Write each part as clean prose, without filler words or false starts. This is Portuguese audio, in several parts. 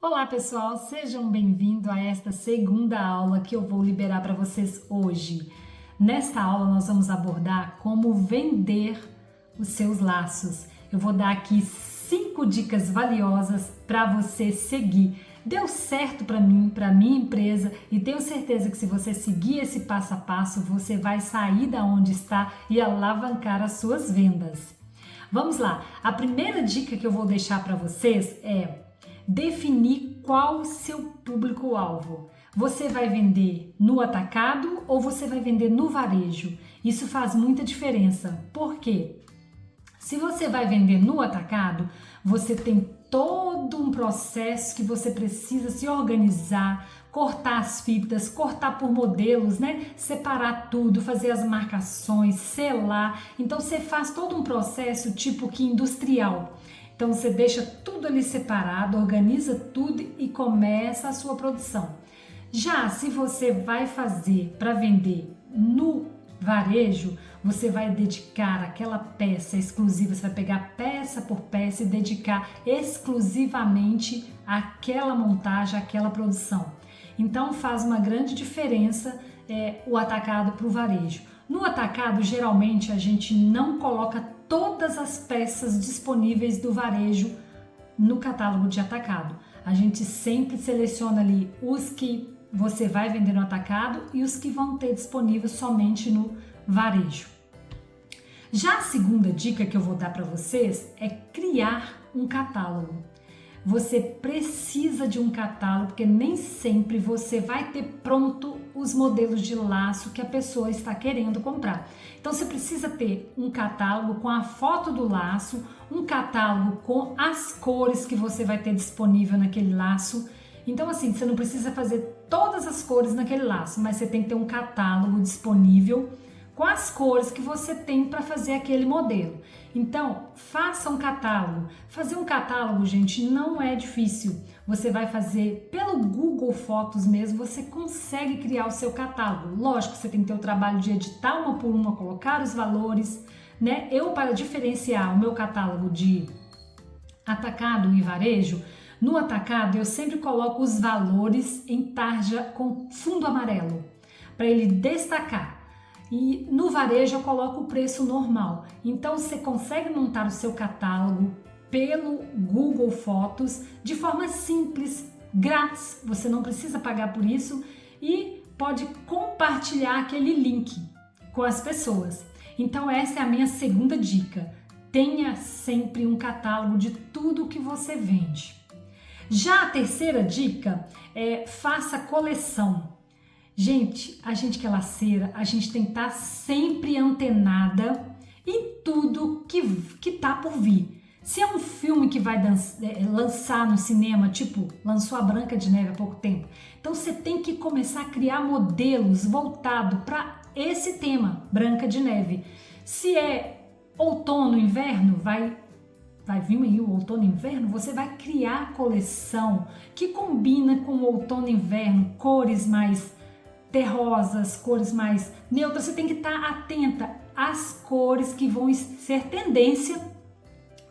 Olá pessoal, sejam bem-vindos a esta segunda aula que eu vou liberar para vocês hoje. Nesta aula nós vamos abordar como vender os seus laços. Eu vou dar aqui 5 dicas valiosas para você seguir. Deu certo para mim, para minha empresa, e tenho certeza que se você seguir esse passo a passo, você vai sair da onde está e alavancar as suas vendas. Vamos lá, a primeira dica que eu vou deixar para vocês é definir qual o seu público-alvo. Você vai vender no atacado ou você vai vender no varejo? Isso faz muita diferença. Por quê? Se você vai vender no atacado, você tem todo um processo que você precisa se organizar, cortar as fitas, cortar por modelos, né? Separar tudo, fazer as marcações, selar. Então você faz todo um processo tipo que industrial. Então você deixa tudo ali separado, organiza tudo e começa a sua produção. Já se você vai fazer para vender no varejo, você vai dedicar aquela peça exclusiva, você vai pegar peça por peça e dedicar exclusivamente àquela montagem, àquela produção. Então faz uma grande diferença o atacado para o varejo. No atacado, geralmente a gente não coloca todas as peças disponíveis do varejo no catálogo de atacado. A gente sempre seleciona ali os que você vai vender no atacado e os que vão ter disponível somente no varejo. Já a segunda dica que eu vou dar para vocês é criar um catálogo. Você precisa de um catálogo, porque nem sempre você vai ter pronto os modelos de laço que a pessoa está querendo comprar. Então você precisa ter um catálogo com a foto do laço, um catálogo com as cores que você vai ter disponível naquele laço. Então assim, você não precisa fazer todas as cores naquele laço, mas você tem que ter um catálogo disponível com as cores que você tem para fazer aquele modelo. Então, faça um catálogo. Fazer um catálogo, gente, não é difícil. Você vai fazer pelo Google Fotos mesmo, você consegue criar o seu catálogo. Lógico, você tem que ter o trabalho de editar uma por uma, colocar os valores, né? Eu, para diferenciar o meu catálogo de atacado e varejo, no atacado eu sempre coloco os valores em tarja com fundo amarelo, para ele destacar. E no varejo eu coloco o preço normal. Então você consegue montar o seu catálogo pelo Google Fotos de forma simples, grátis. Você não precisa pagar por isso e pode compartilhar aquele link com as pessoas. Então essa é a minha segunda dica. Tenha sempre um catálogo de tudo que você vende. Já a terceira dica é faça coleção. Gente, a gente que é laceira, a gente tem que estar sempre antenada em tudo que tá por vir. Se é um filme que vai lançar no cinema, tipo, lançou a Branca de Neve há pouco tempo, então você tem que começar a criar modelos voltados para esse tema, Branca de Neve. Se é outono, inverno, vai vir aí o outono e inverno, você vai criar coleção que combina com o outono e inverno, cores mais terrosas, cores mais neutras. Você tem que estar atenta às cores que vão ser tendência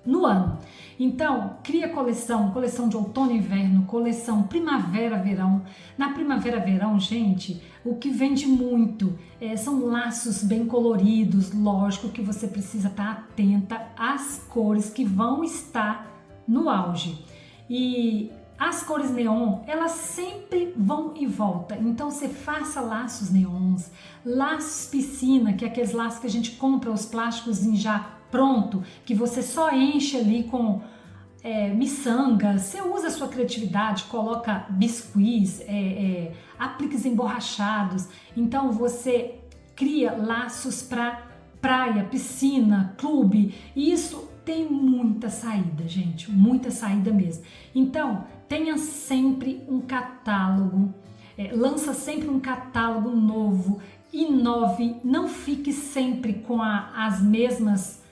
no ano. Então, cria coleção de outono e inverno, coleção primavera-verão. Na primavera-verão, gente, o que vende muito são laços bem coloridos. Lógico que você precisa estar atenta às cores que vão estar no auge. E as cores neon, elas sempre vão e voltam, então você faça laços neons, laços piscina, que é aqueles laços que a gente compra os plásticos em já pronto, que você só enche ali com miçanga. Você usa a sua criatividade, coloca biscuits, apliques emborrachados, então você cria laços para praia, piscina, clube, e isso tem muita saída, gente, muita saída mesmo. Então, tenha sempre um catálogo, lança sempre um catálogo novo, inove, não fique sempre com as mesmas,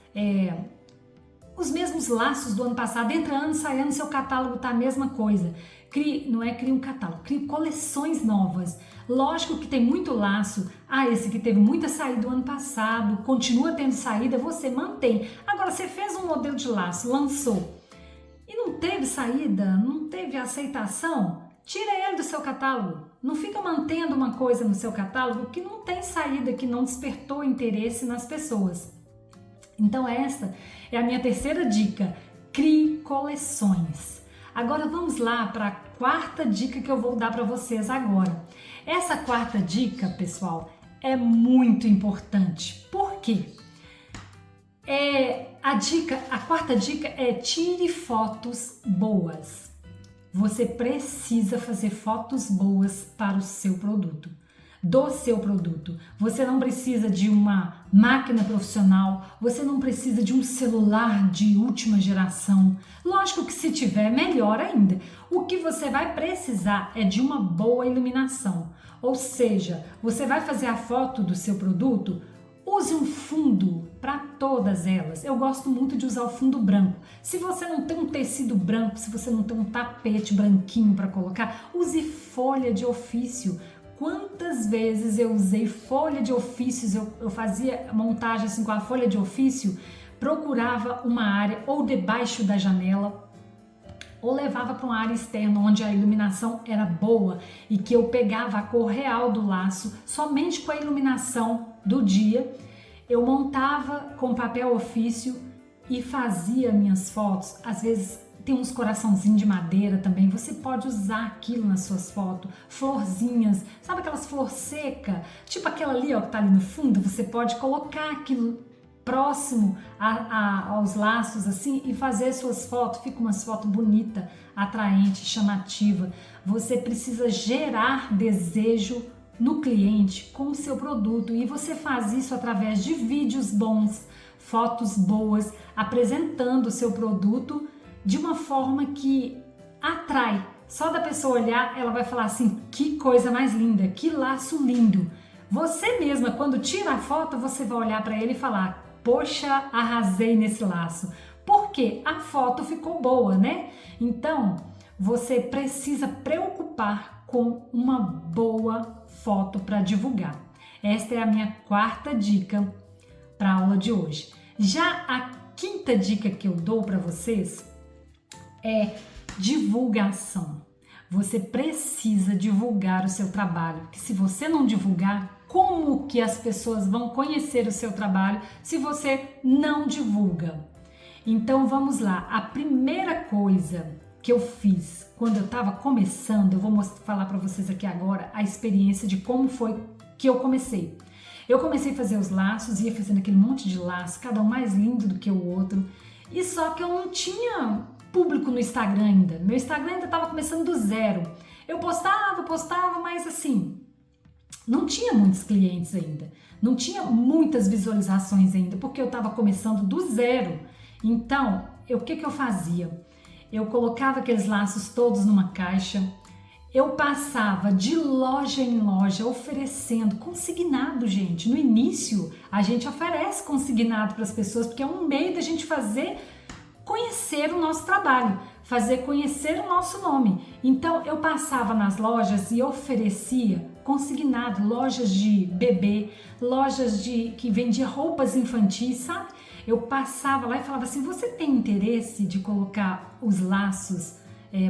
os mesmos laços do ano passado. Entra ano, sai ano, seu catálogo tá a mesma coisa. Crie um catálogo, crie coleções novas. Lógico que tem muito laço. Esse que teve muita saída do ano passado, continua tendo saída, você mantém. Agora, você fez um modelo de laço, lançou, e não teve saída, não teve aceitação, tira ele do seu catálogo. Não fica mantendo uma coisa no seu catálogo que não tem saída, que não despertou interesse nas pessoas. Então essa é a minha terceira dica: crie coleções. Agora vamos lá para a quarta dica que eu vou dar para vocês agora. Essa quarta dica, pessoal, é muito importante. Por quê? A quarta dica é: tire fotos boas. Você precisa fazer fotos boas para o seu produto, do seu produto. Você não precisa de uma máquina profissional, você não precisa de um celular de última geração. Lógico que se tiver, melhor ainda. O que você vai precisar é de uma boa iluminação. Ou seja, você vai fazer a foto do seu produto, use um fundo para todas elas. Eu gosto muito de usar o fundo branco. Se você não tem um tecido branco, se você não tem um tapete branquinho para colocar, use folha de ofício. Quantas vezes eu usei folha de ofícios, eu fazia montagem assim com a folha de ofício, procurava uma área ou debaixo da janela, ou levava para uma área externa onde a iluminação era boa e que eu pegava a cor real do laço somente com a iluminação do dia. Eu montava com papel ofício e fazia minhas fotos. Às vezes tem uns coraçãozinhos de madeira também, você pode usar aquilo nas suas fotos, florzinhas, sabe aquelas flor seca, tipo aquela ali ó, que tá ali no fundo, você pode colocar aquilo próximo aos laços assim e fazer suas fotos, fica umas fotos bonita, atraente, chamativa. Você precisa gerar desejo no cliente com o seu produto e você faz isso através de vídeos bons, fotos boas, apresentando o seu produto de uma forma que atrai. Só da pessoa olhar, ela vai falar assim: que coisa mais linda, que laço lindo. Você mesma, quando tira a foto, você vai olhar para ele e falar: poxa, arrasei nesse laço. Porque a foto ficou boa, né? Então, você precisa preocupar com uma boa foto para divulgar. Esta é a minha quarta dica para a aula de hoje. Já a quinta dica que eu dou para vocês é divulgação. Você precisa divulgar o seu trabalho, porque se você não divulgar, como que as pessoas vão conhecer o seu trabalho se você não divulga? Então vamos lá, a primeira coisa que eu fiz quando eu estava começando, eu vou falar para vocês aqui agora a experiência de como foi que eu comecei. Eu comecei a fazer os laços, ia fazendo aquele monte de laços, cada um mais lindo do que o outro, e só que eu não tinha público no Instagram ainda. Meu Instagram ainda estava começando do zero. Eu postava, mas assim, não tinha muitos clientes ainda, não tinha muitas visualizações ainda, porque eu estava começando do zero. Então, o que eu fazia? Eu colocava aqueles laços todos numa caixa, eu passava de loja em loja oferecendo consignado, gente. No início, a gente oferece consignado para as pessoas, porque é um meio da gente fazer conhecer o nosso trabalho, fazer conhecer o nosso nome. Então eu passava nas lojas e oferecia consignado, lojas de bebê, lojas que vendia roupas infantis, sabe? Eu passava lá e falava assim: você tem interesse de colocar os laços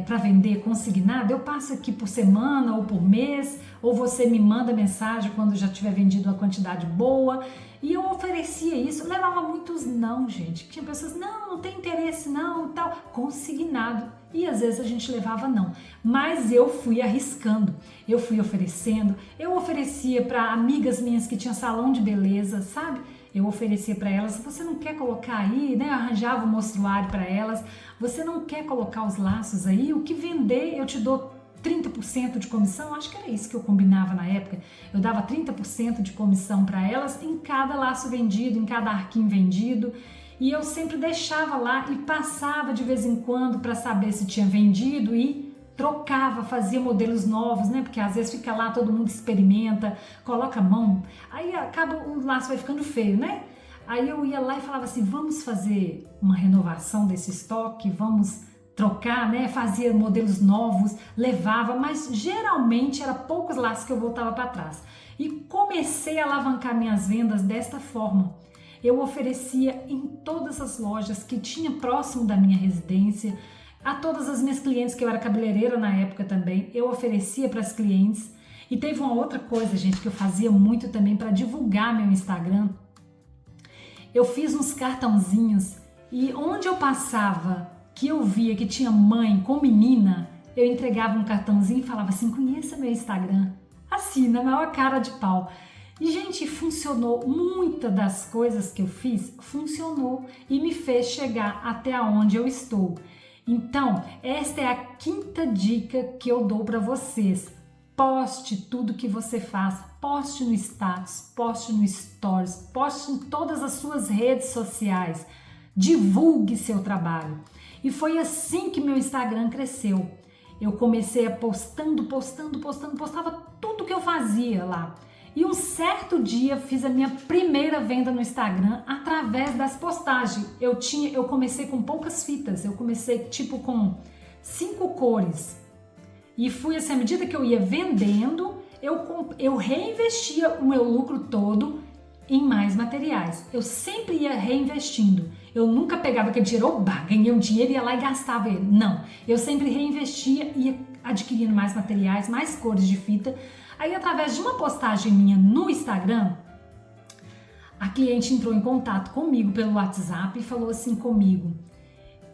para vender consignado? Eu passo aqui por semana ou por mês, ou você me manda mensagem quando já tiver vendido uma quantidade boa. E eu oferecia isso, levava muitos não, gente. Tinha pessoas: não tem interesse não, tal, consignado. E às vezes a gente levava não. Mas eu fui arriscando, eu fui oferecendo. Eu oferecia para amigas minhas que tinham salão de beleza, sabe? Eu oferecia para elas: você não quer colocar aí, né? Eu arranjava um mostruário para elas. Você não quer colocar os laços aí? O que vender eu te dou 30% de comissão. Acho que era isso que eu combinava na época. Eu dava 30% de comissão para elas em cada laço vendido, em cada arquinho vendido. E eu sempre deixava lá e passava de vez em quando para saber se tinha vendido e trocava, fazia modelos novos, né? Porque às vezes fica lá, todo mundo experimenta, coloca a mão, aí acaba, o laço vai ficando feio, né? Aí eu ia lá e falava assim: vamos fazer uma renovação desse estoque, vamos trocar, né? Fazia modelos novos, levava, mas geralmente era poucos laços que eu voltava para trás. E comecei a alavancar minhas vendas desta forma. Eu oferecia em todas as lojas que tinha próximo da minha residência. A todas as minhas clientes, que eu era cabeleireira na época também, eu oferecia para as clientes. E teve uma outra coisa, gente, que eu fazia muito também para divulgar meu Instagram. Eu fiz uns cartãozinhos e onde eu passava, que eu via que tinha mãe com menina, eu entregava um cartãozinho e falava assim: conheça meu Instagram. Assim, na maior cara de pau. E, gente, funcionou. Muitas das coisas que eu fiz funcionou e me fez chegar até onde eu estou. Então, esta é a quinta dica que eu dou para vocês. Poste tudo que você faz, poste no status, poste no stories, poste em todas as suas redes sociais, divulgue seu trabalho. E foi assim que meu Instagram cresceu. Eu comecei a postava tudo que eu fazia lá. E um certo dia fiz a minha primeira venda no Instagram através das postagens. Eu comecei com poucas fitas, eu comecei tipo com 5 cores. E fui assim, à medida que eu ia vendendo, eu reinvestia o meu lucro todo em mais materiais. Eu sempre ia reinvestindo. Eu nunca pegava aquele dinheiro, ganhei um dinheiro e ia lá e gastava ele. Não, eu sempre reinvestia e ia adquirindo mais materiais, mais cores de fita. Aí, através de uma postagem minha no Instagram, a cliente entrou em contato comigo pelo WhatsApp e falou assim comigo: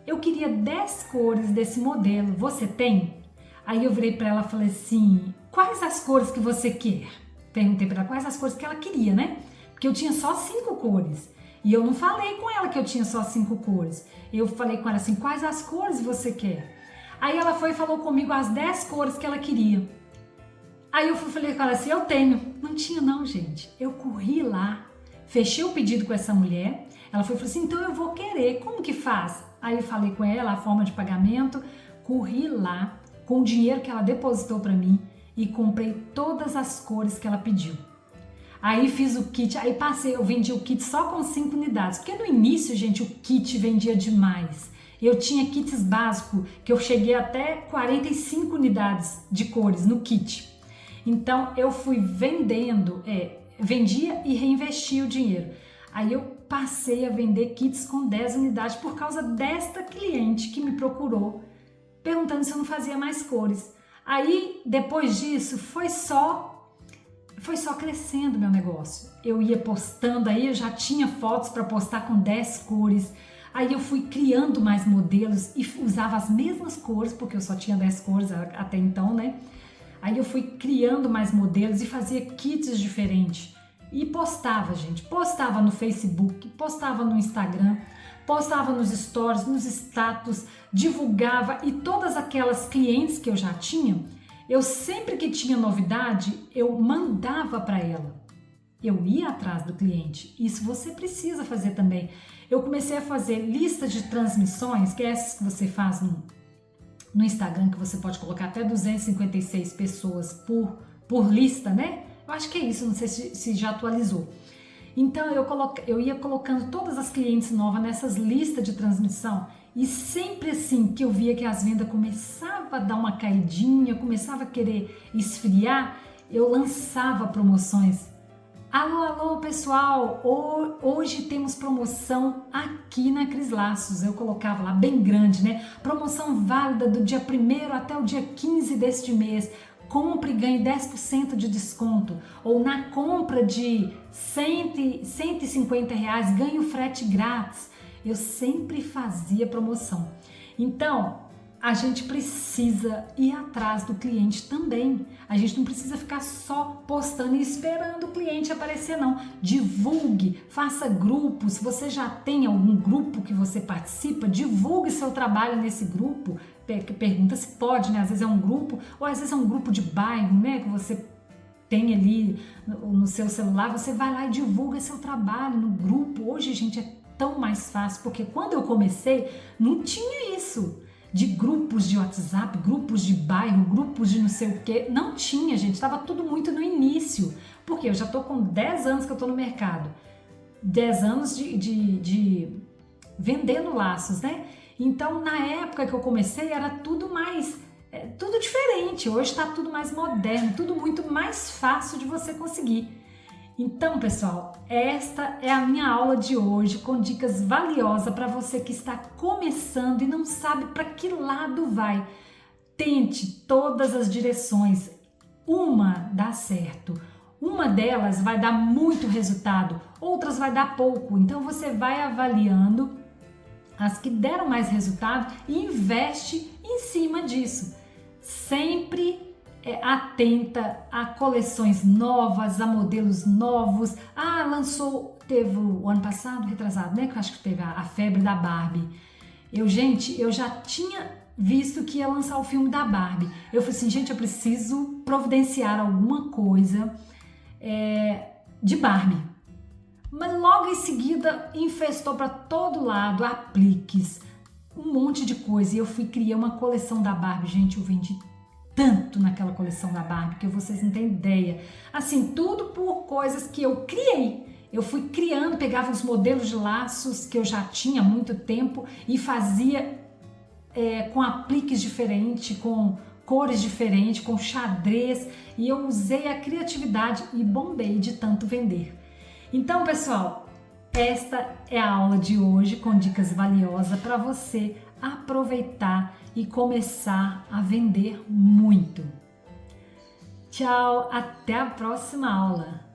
eu queria 10 cores desse modelo, você tem? Aí eu virei para ela e falei assim: quais as cores que você quer? Perguntei para ela quais as cores que ela queria, né? Porque eu tinha só 5 cores. E eu não falei com ela que eu tinha só 5 cores. Eu falei com ela assim: quais as cores você quer? Aí ela foi e falou comigo as 10 cores que ela queria. Aí eu falei com ela assim: eu tenho. Não tinha não, gente. Eu corri lá, fechei o pedido com essa mulher. Ela foi e falou assim: então eu vou querer. Como que faz? Aí eu falei com ela a forma de pagamento. Corri lá com o dinheiro que ela depositou para mim e comprei todas as cores que ela pediu. Aí fiz o kit, aí eu vendi o kit só com 5 unidades, porque no início, gente, o kit vendia demais. Eu tinha kits básicos que eu cheguei até 45 unidades de cores no kit. Então eu fui vendendo, vendia e reinvestia o dinheiro. Aí eu passei a vender kits com 10 unidades por causa desta cliente que me procurou, perguntando se eu não fazia mais cores. Aí, depois disso, foi só crescendo meu negócio. Eu ia postando, aí eu já tinha fotos para postar com 10 cores. Aí eu fui criando mais modelos e usava as mesmas cores, porque eu só tinha 10 cores até então, né? Aí eu fui criando mais modelos e fazia kits diferentes. E postava, gente. Postava no Facebook, postava no Instagram, postava nos stories, nos status, divulgava, e todas aquelas clientes que eu já tinha, eu sempre que tinha novidade, eu mandava para ela. Eu ia atrás do cliente. Isso você precisa fazer também. Eu comecei a fazer listas de transmissões, que é essas que você faz no Instagram, que você pode colocar até 256 pessoas por lista, né? Eu acho que é isso, não sei se já atualizou. Então eu ia colocando todas as clientes novas nessas listas de transmissão, e sempre assim que eu via que as vendas começavam a dar uma caidinha, começava a querer esfriar, eu lançava promoções. Alô, pessoal, hoje temos promoção aqui na Cris Laços. Eu colocava lá bem grande, né? Promoção válida do dia 1º até o dia 15 deste mês. Compre e ganhe 10% de desconto. Ou na compra de 150 reais, ganhe o frete grátis. Eu sempre fazia promoção. Então, a gente precisa ir atrás do cliente também. A gente não precisa ficar só postando e esperando o cliente aparecer, não. Divulgue, faça grupos. Se você já tem algum grupo que você participa, divulgue seu trabalho nesse grupo. Pergunta se pode, né? Às vezes é um grupo, ou às vezes é um grupo de bairro, né? Que você tem ali no seu celular, você vai lá e divulga seu trabalho no grupo. Hoje, gente, é tão mais fácil, porque quando eu comecei, não tinha isso. De grupos de WhatsApp, grupos de bairro, grupos de não sei o que, não tinha, gente, estava tudo muito no início, porque eu já tô com 10 anos que eu tô no mercado, 10 anos de vendendo laços, né? Então, na época que eu comecei, era tudo mais, tudo diferente. Hoje tá tudo mais moderno, tudo muito mais fácil de você conseguir. Então, pessoal, esta é a minha aula de hoje com dicas valiosas para você que está começando e não sabe para que lado vai. Tente todas as direções. Uma dá certo, uma delas vai dar muito resultado, outras vai dar pouco. Então você vai avaliando as que deram mais resultado e investe em cima disso. Sempre atenta a coleções novas, a modelos novos. Teve o ano passado, retrasado, né? Que eu acho que teve a febre da Barbie. Eu já tinha visto que ia lançar o filme da Barbie. Eu falei assim, gente, eu preciso providenciar alguma coisa de Barbie. Mas logo em seguida infestou para todo lado apliques, um monte de coisa. E eu fui criar uma coleção da Barbie. Gente, eu vendi tanto naquela coleção da Barbie que vocês não têm ideia. Assim, tudo por coisas que eu criei. Eu fui criando, pegava os modelos de laços que eu já tinha há muito tempo e fazia com apliques diferentes, com cores diferentes, com xadrez. E eu usei a criatividade e bombei de tanto vender. Então, pessoal, esta é a aula de hoje com dicas valiosas para você aproveitar e começar a vender muito. Tchau, até a próxima aula!